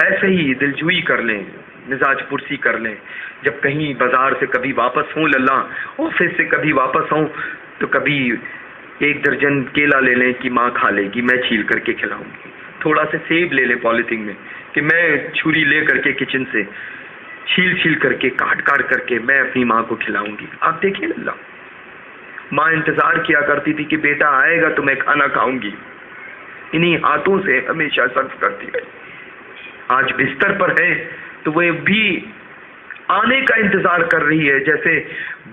ایسے ہی دلجوئی کر لیں، مزاج پرسی کر لیں. جب کہیں بازار سے کبھی واپس ہوں اللہ، آفس سے کبھی واپس ہوں، تو کبھی 1 درجن کیلا لے لیں کہ ماں کھا لے گی، میں چھیل کر کے کھلاؤں گی. تھوڑا سا سیب لے لیں پالیتھین میں کہ میں چھری لے کر کے کچن سے چھیل کر کے کاٹ کر کے میں اپنی ماں کو کھلاؤں گی. آپ دیکھیں اللہ، ماں انتظار کیا کرتی تھی کہ بیٹا آئے گا تو میں کھانا کھاؤں گی، انہی ہاتھوں سے ہمیشہ صرف کرتی ہے. آج بستر پر ہے تو وہ بھی آنے کا انتظار کر رہی ہے. جیسے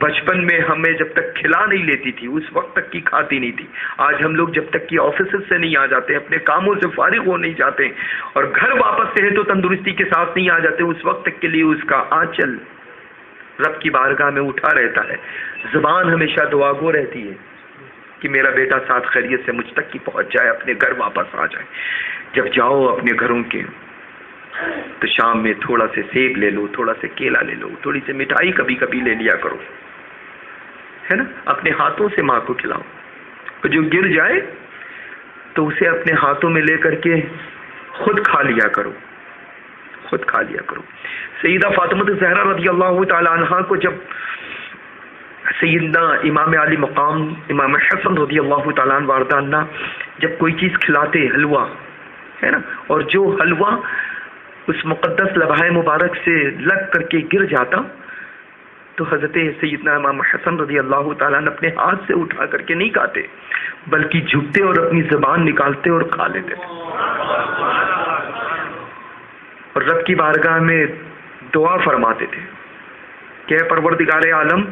بچپن میں ہمیں جب تک کھلا نہیں لیتی تھی اس وقت تک کی کھاتی نہیں تھی. آج ہم لوگ جب تک کہ آفیسز سے نہیں آ جاتے، اپنے کاموں سے فارغ ہو نہیں جاتے اور گھر واپس سے ہے تو تندرستی کے ساتھ نہیں آ جاتے، اس وقت تک کے لیے اس کا آنچل رب کی بارگاہ میں اٹھا رہتا ہے. زبان ہمیشہ دعا گو رہتی ہے کہ میرا بیٹا ساتھ خیریت سے مجھ تک کی پہنچ جائے، اپنے گھر واپس آ جائے. جب جاؤ اپنے گھروں کے تو شام میں تھوڑا سے سیب لے لو، تھوڑا سے کیلا لے لو، تھوڑی سی مٹھائی کبھی کبھی لے لیا کرو، ہے نا. اپنے ہاتھوں سے ماں کو کھلاؤ. جو گر جائے تو اسے اپنے ہاتھوں میں لے کر کے خود کھا لیا کرو، خود کھا لیا کرو. سیدہ فاطمہ زہرا رضی اللہ تعالی عنہا کو جب سیدنا امام علی مقام امام حسن رضی اللہ تعالیٰ عنہ واردانہ جب کوئی چیز کھلاتے، حلوہ ہے نا، اور جو حلوہ اس مقدس لبھائے مبارک سے لگ کر کے گر جاتا تو حضرت سیدنا امام حسن رضی اللہ تعالیٰ عنہ اپنے ہاتھ سے اٹھا کر کے نہیں کھاتے بلکہ جھکتے اور اپنی زبان نکالتے اور کھا لیتے تھے، اور رب کی بارگاہ میں دعا فرماتے تھے کہ اے پروردگار عالم،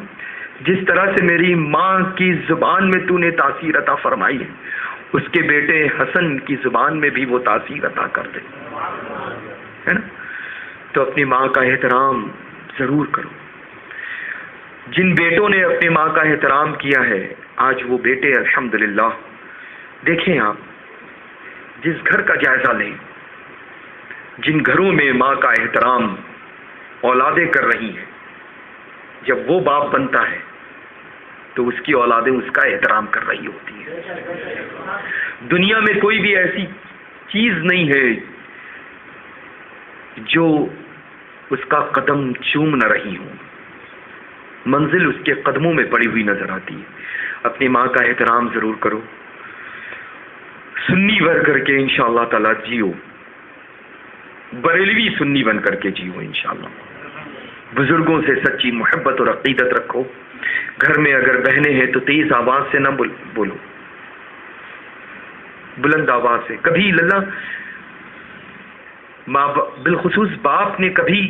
جس طرح سے میری ماں کی زبان میں تو نے تاثیر عطا فرمائی ہے، اس کے بیٹے حسن کی زبان میں بھی وہ تاثیر عطا کر دے، ہے نا. تو اپنی ماں کا احترام ضرور کرو. جن بیٹوں نے اپنی ماں کا احترام کیا ہے آج وہ بیٹے الحمدللہ، دیکھیں آپ جس گھر کا جائزہ لیں، جن گھروں میں ماں کا احترام اولادیں کر رہی ہیں، جب وہ باپ بنتا ہے تو اس کی اولادیں اس کا احترام کر رہی ہوتی ہیں. دنیا میں کوئی بھی ایسی چیز نہیں ہے جو اس کا قدم چوم نہ رہی ہوں، منزل اس کے قدموں میں پڑی ہوئی نظر آتی ہے. اپنی ماں کا احترام ضرور کرو، سنی بن کر کے انشاءاللہ تعالی جیو، بریلوی سنی بن کر کے جیو انشاءاللہ. بزرگوں سے سچی محبت اور عقیدت رکھو. گھر میں اگر بہنیں ہیں تو تیز آواز سے نہ بولو، بلند آواز سے. کبھی للہ بالخصوص باپ نے کبھی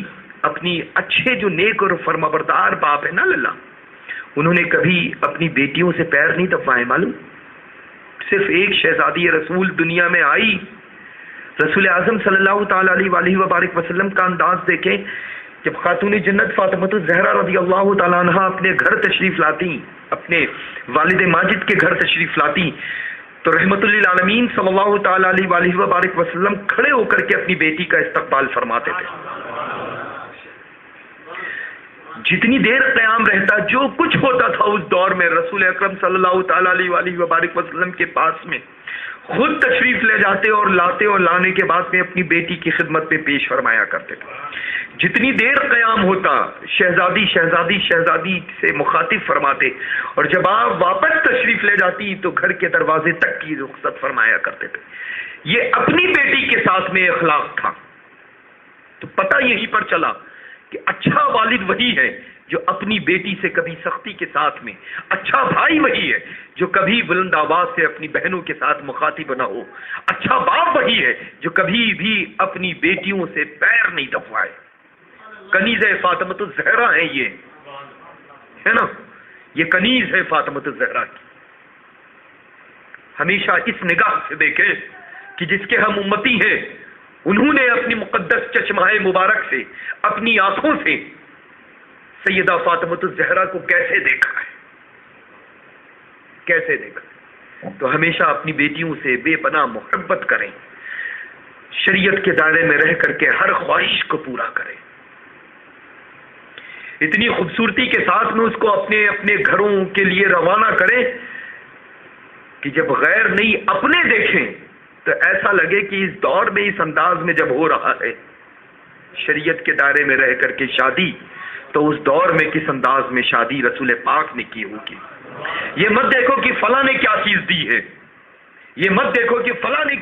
اپنی اچھے جو نیک اور فرمانبردار باپ ہے نا للہ، انہوں نے کبھی اپنی بیٹیوں سے پیر نہیں دبائے. معلوم صرف ایک شہزادی رسول دنیا میں آئی، رسول اعظم صلی اللہ تعالی علیہ وآلہ وبارک وسلم کا انداز دیکھیں. جب خاتون جنت فاطمہ الزہرا رضی اللہ تعالیٰ عنہ اپنے گھر تشریف لاتی، اپنے والد ماجد کے گھر تشریف لاتی، تو رحمت للعالمین صلی اللہ تعالی علیہ وآلہ وبارک وسلم کھڑے ہو کر کے اپنی بیٹی کا استقبال فرماتے تھے. جتنی دیر قیام رہتا، جو کچھ ہوتا تھا اس دور میں، رسول اکرم صلی اللہ تعالی علیہ وآلہ وبارک وسلم کے پاس میں خود تشریف لے جاتے اور لاتے، اور لانے کے بعد میں اپنی بیٹی کی خدمت میں پیش فرمایا کرتے تھے. جتنی دیر قیام ہوتا شہزادی شہزادی شہزادی سے مخاطب فرماتے، اور جب آپ واپس تشریف لے جاتی تو گھر کے دروازے تک کی رخصت فرمایا کرتے تھے. یہ اپنی بیٹی کے ساتھ میں اخلاق تھا. تو پتہ یہی پر چلا کہ اچھا والد وہی ہے جو اپنی بیٹی سے کبھی سختی کے ساتھ میں، اچھا بھائی وہی ہے جو کبھی بلند آواز سے اپنی بہنوں کے ساتھ مخاطب نہ ہو، اچھا باپ وہی ہے جو کبھی بھی اپنی بیٹیوں سے پیر نہیں دبوائے. کنیز فاطمہ الزہرا ہے یہ، ہے نا، یہ کنیز ہے فاطمہ الزہرا کی. ہمیشہ اس نگاہ سے دیکھیں کہ جس کے ہم امتی ہیں، انہوں نے اپنی مقدس چشمائے مبارک سے، اپنی آنکھوں سے سیدہ فاطمہ الزہرا کو کیسے دیکھا ہے، کیسے دیکھا. تو ہمیشہ اپنی بیٹیوں سے بے پناہ محبت کریں، شریعت کے دائرے میں رہ کر کے ہر خواہش کو پورا کریں. اتنی خوبصورتی کے ساتھ میں اس کو اپنے اپنے گھروں کے لیے روانہ کریں کہ جب غیر نہیں اپنے دیکھیں تو ایسا لگے کہ اس دور میں اس انداز میں جب ہو رہا ہے شریعت کے دائرے میں رہ کر کے شادی، تو اس دور میں کس انداز میں شادی رسول پاک نے کی ہوگی۔ یہ مت دیکھو کہ فلاں نے کیا چیز دی ہے، یہ مت دیکھو کہ فلاں نے